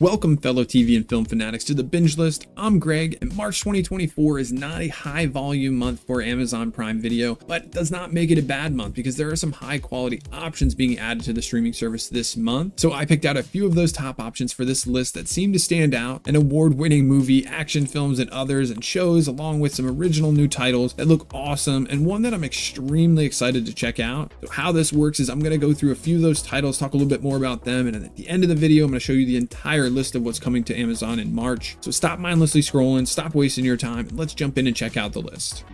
Welcome, fellow TV and film fanatics, to the Binge List. I'm Greg, and March 2024 is not a high volume month for Amazon Prime Video, but it does not make it a bad month because there are some high quality options being added to the streaming service this month. So I picked out a few of those top options for this list that seem to stand out: an award-winning movie, action films, and others, and shows, along with some original new titles that look awesome, and one that I'm extremely excited to check out. So how this works is I'm going to go through a few of those titles, talk a little bit more about them, and at the end of the video, I'm going to show you the entire list of what's coming to Amazon in March. So stop mindlessly scrolling, stop wasting your time, and let's jump in and check out the list.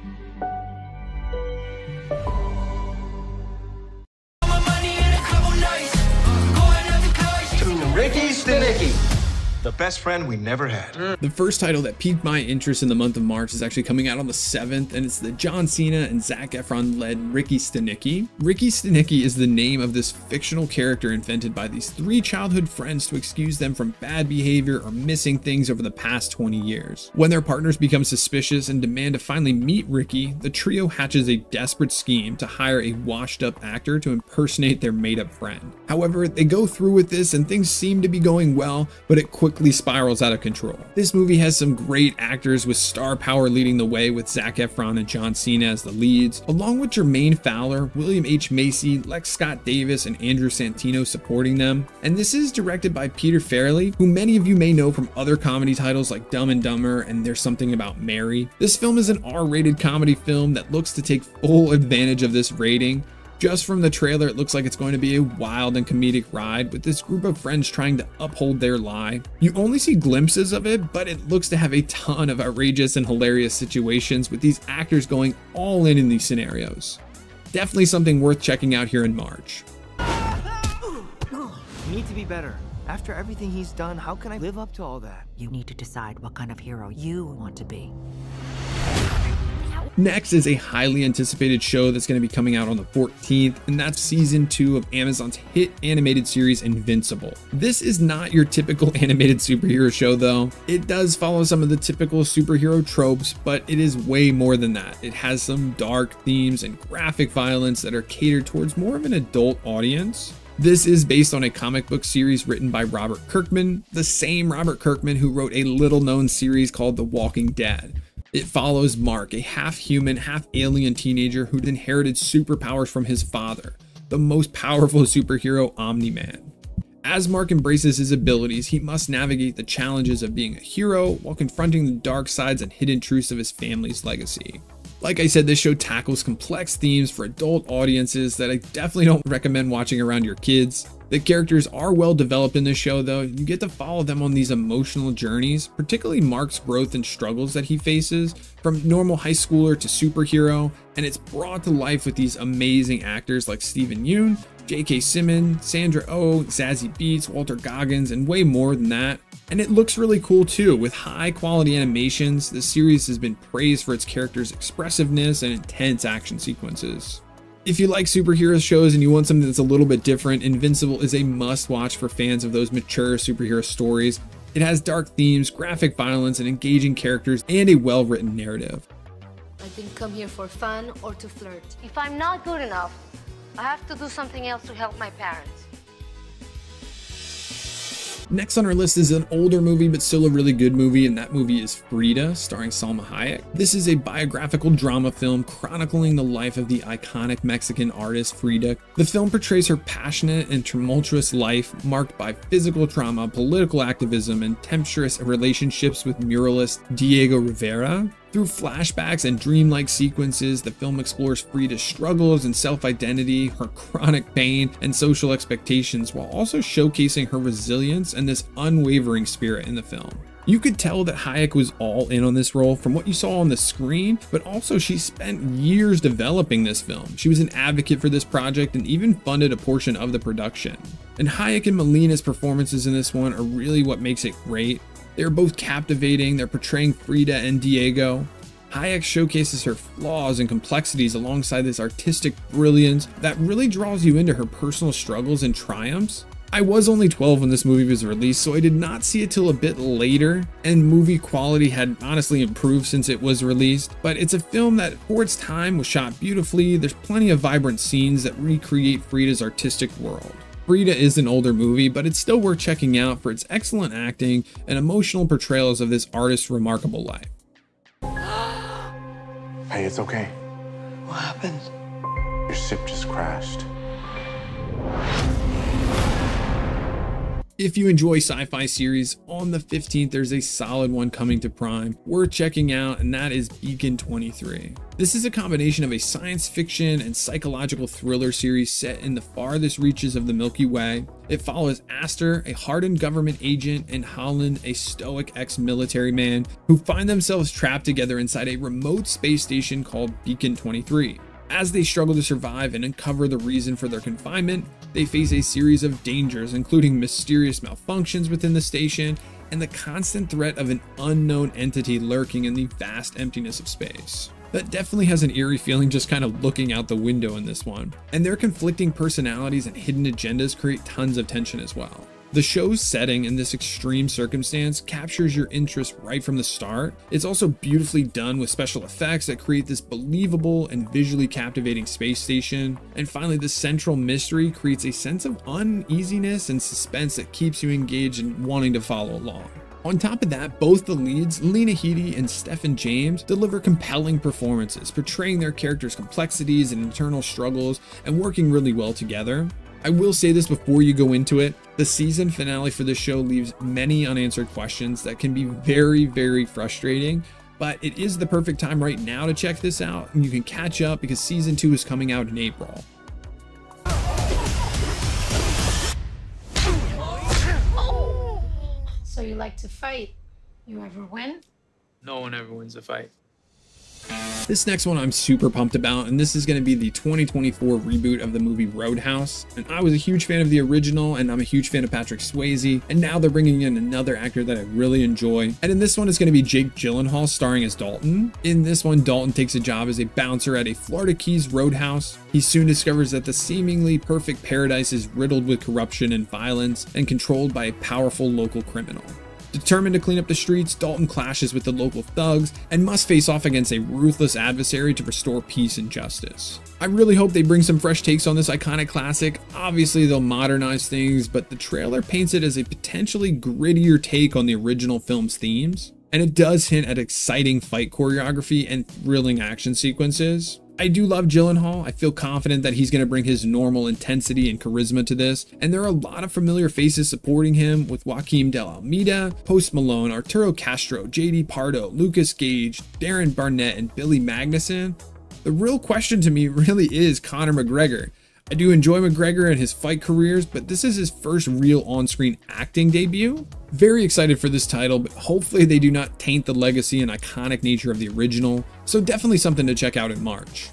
Ricky Stanicky, the best friend we never had. The first title that piqued my interest in the month of March is actually coming out on the 7th, and it's the John Cena and Zac Efron led Ricky Stanicky. Ricky Stanicky is the name of this fictional character invented by these three childhood friends to excuse them from bad behavior or missing things over the past 20 years. When their partners become suspicious and demand to finally meet Ricky, the trio hatches a desperate scheme to hire a washed-up actor to impersonate their made-up friend. However, they go through with this and things seem to be going well, but it quickly spirals out of control. This movie has some great actors with star power leading the way, with Zac Efron and John Cena as the leads, along with Jermaine Fowler, William H. Macy, Lex Scott Davis, and Andrew Santino supporting them. And this is directed by Peter Farrelly, who many of you may know from other comedy titles like Dumb and Dumber and There's Something About Mary. This film is an R-rated comedy film that looks to take full advantage of this rating. Just from the trailer, it looks like it's going to be a wild and comedic ride, with this group of friends trying to uphold their lie. You only see glimpses of it, but it looks to have a ton of outrageous and hilarious situations, with these actors going all in these scenarios. Definitely something worth checking out here in March. You need to be better. After everything he's done, how can I live up to all that? You need to decide what kind of hero you want to be. Next is a highly anticipated show that's going to be coming out on the 14th, and that's season 2 of Amazon's hit animated series Invincible. This is not your typical animated superhero show though. It does follow some of the typical superhero tropes, but it is way more than that. It has some dark themes and graphic violence that are catered towards more of an adult audience. This is based on a comic book series written by Robert Kirkman, the same Robert Kirkman who wrote a little-known series called The Walking Dead. It follows Mark, a half-human, half-alien teenager who'd inherited superpowers from his father, the most powerful superhero, Omni-Man. As Mark embraces his abilities, he must navigate the challenges of being a hero while confronting the dark sides and hidden truths of his family's legacy. Like I said, this show tackles complex themes for adult audiences that I definitely don't recommend watching around your kids. The characters are well developed in this show though. You get to follow them on these emotional journeys, particularly Mark's growth and struggles that he faces from normal high schooler to superhero, and it's brought to life with these amazing actors like Steven Yeun, J.K. Simmons, Sandra Oh, Zazie Beetz, Walter Goggins, and way more than that. And it looks really cool too, with high quality animations. The series has been praised for its characters' expressiveness and intense action sequences. If you like superhero shows and you want something that's a little bit different, Invincible is a must watch for fans of those mature superhero stories. It has dark themes, graphic violence, and engaging characters, and a well-written narrative. I didn't come here for fun or to flirt. If I'm not good enough, I have to do something else to help my parents. Next on our list is an older movie, but still a really good movie, and that movie is Frida, starring Salma Hayek. This is a biographical drama film chronicling the life of the iconic Mexican artist Frida. The film portrays her passionate and tumultuous life marked by physical trauma, political activism, and tempestuous relationships with muralist Diego Rivera. Through flashbacks and dreamlike sequences, the film explores Frida's struggles and self-identity, her chronic pain, and social expectations, while also showcasing her resilience and this unwavering spirit in the film. You could tell that Hayek was all in on this role from what you saw on the screen, but also she spent years developing this film. She was an advocate for this project and even funded a portion of the production. And Hayek and Molina's performances in this one are really what makes it great. They're both captivating, they're portraying Frida and Diego. Hayek showcases her flaws and complexities alongside this artistic brilliance that really draws you into her personal struggles and triumphs. I was only 12 when this movie was released, so I did not see it till a bit later, and movie quality had honestly improved since it was released, but it's a film that for its time was shot beautifully. There's plenty of vibrant scenes that recreate Frida's artistic world. Frida is an older movie, but it's still worth checking out for its excellent acting and emotional portrayals of this artist's remarkable life. Hey, it's okay. What happened? Your ship just crashed. If you enjoy sci-fi series, on the 15th there's a solid one coming to Prime worth checking out, and that is Beacon 23. This is a combination of a science fiction and psychological thriller series set in the farthest reaches of the Milky Way. It follows Aster, a hardened government agent, and Holland, a stoic ex-military man, who find themselves trapped together inside a remote space station called Beacon 23. As they struggle to survive and uncover the reason for their confinement, they face a series of dangers, including mysterious malfunctions within the station and the constant threat of an unknown entity lurking in the vast emptiness of space. That definitely has an eerie feeling just kind of looking out the window in this one, and their conflicting personalities and hidden agendas create tons of tension as well. The show's setting in this extreme circumstance captures your interest right from the start. It's also beautifully done with special effects that create this believable and visually captivating space station. And finally, the central mystery creates a sense of uneasiness and suspense that keeps you engaged and wanting to follow along. On top of that, both the leads, Lena Headey and Stephen James, deliver compelling performances, portraying their characters' complexities and internal struggles and working really well together. I will say this before you go into it, the season finale for this show leaves many unanswered questions that can be very, very frustrating, but it is the perfect time right now to check this out, and you can catch up because season 2 is coming out in April. So you like to fight? You ever win? No one ever wins a fight. This next one I'm super pumped about, and this is going to be the 2024 reboot of the movie Roadhouse. And I was a huge fan of the original, and I'm a huge fan of Patrick Swayze, and now they're bringing in another actor that I really enjoy. And in this one, it's going to be Jake Gyllenhaal starring as Dalton. In this one, Dalton takes a job as a bouncer at a Florida Keys roadhouse. He soon discovers that the seemingly perfect paradise is riddled with corruption and violence and controlled by a powerful local criminal. Determined to clean up the streets, Dalton clashes with the local thugs and must face off against a ruthless adversary to restore peace and justice. I really hope they bring some fresh takes on this iconic classic. Obviously they'll modernize things, but the trailer paints it as a potentially grittier take on the original film's themes, and it does hint at exciting fight choreography and thrilling action sequences. I do love Gyllenhaal. I feel confident that he's going to bring his normal intensity and charisma to this, and there are a lot of familiar faces supporting him, with Joaquim de Almeida, Post Malone, Arturo Castro, JD Pardo, Lucas Gage, Darren Barnett, and Billy Magnuson. The real question to me really is Conor McGregor. I do enjoy McGregor and his fight careers, but this is his first real on-screen acting debut. Very excited for this title, but hopefully they do not taint the legacy and iconic nature of the original, so definitely something to check out in March.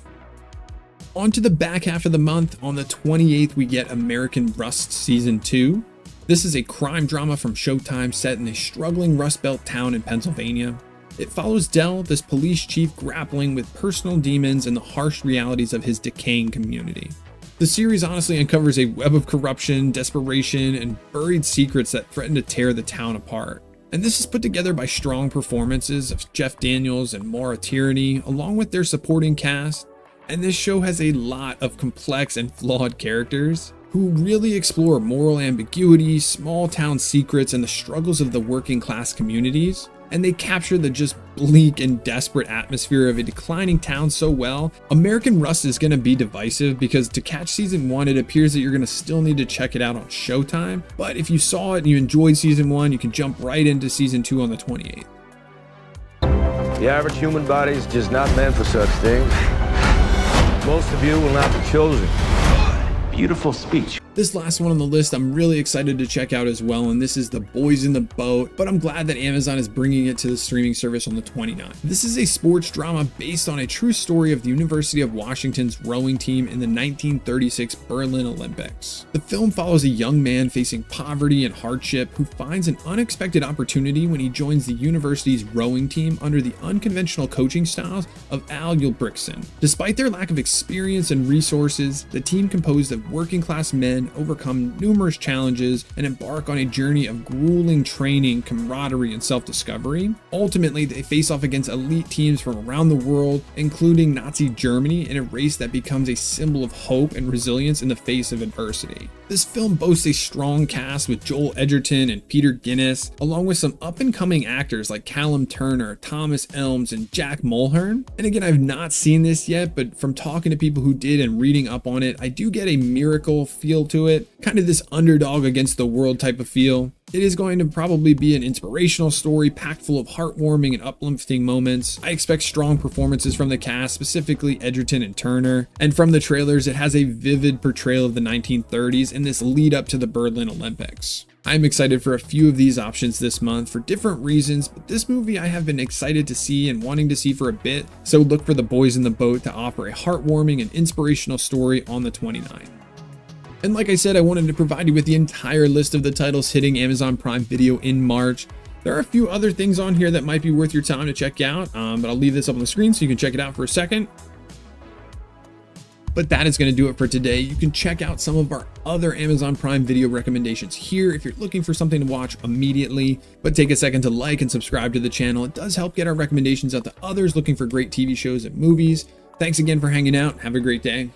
On to the back half of the month. On the 28th, we get American Rust Season 2. This is a crime drama from Showtime set in a struggling Rust Belt town in Pennsylvania. It follows Dell, this police chief grappling with personal demons and the harsh realities of his decaying community. The series honestly uncovers a web of corruption, desperation, and buried secrets that threaten to tear the town apart. And this is put together by strong performances of Jeff Daniels and Maura Tierney, along with their supporting cast. And this show has a lot of complex and flawed characters who really explore moral ambiguity, small town secrets, and the struggles of the working class communities. And they capture the just bleak and desperate atmosphere of a declining town so well. American Rust is going to be divisive because to catch season 1, it appears that you're going to still need to check it out on Showtime. But if you saw it and you enjoyed season 1, you can jump right into season 2 on the 28th. The average human body is just not meant for such things. Most of you will not be chosen. Beautiful speech. This last one on the list I'm really excited to check out as well, and this is The Boys in the Boat, but I'm glad that Amazon is bringing it to the streaming service on the 29th. This is a sports drama based on a true story of the University of Washington's rowing team in the 1936 Berlin Olympics. The film follows a young man facing poverty and hardship who finds an unexpected opportunity when he joins the university's rowing team under the unconventional coaching styles of Al Ulbrichtson. Despite their lack of experience and resources, the team composed of working class men men, overcome numerous challenges, and embark on a journey of grueling training, camaraderie, and self-discovery. Ultimately, they face off against elite teams from around the world, including Nazi Germany, in a race that becomes a symbol of hope and resilience in the face of adversity. This film boasts a strong cast with Joel Edgerton and Peter Guinness, along with some up-and-coming actors like Callum Turner, Thomas Elmes, and Jack Mulhern. And again, I've not seen this yet, but from talking to people who did and reading up on it, I do get a miracle feel to it, kind of this underdog against the world type of feel. It is going to probably be an inspirational story packed full of heartwarming and uplifting moments. I expect strong performances from the cast, specifically Edgerton and Turner. And from the trailers, it has a vivid portrayal of the 1930s and this lead up to the Berlin Olympics. I'm excited for a few of these options this month for different reasons, but this movie I have been excited to see and wanting to see for a bit, so look for The Boys in the Boat to offer a heartwarming and inspirational story on the 29th. And like I said, I wanted to provide you with the entire list of the titles hitting Amazon Prime Video in March. There are a few other things on here that might be worth your time to check out, but I'll leave this up on the screen so you can check it out for a second. But that is going to do it for today. You can check out some of our other Amazon Prime Video recommendations here if you're looking for something to watch immediately. But take a second to like and subscribe to the channel. It does help get our recommendations out to others looking for great TV shows and movies. Thanks again for hanging out. Have a great day.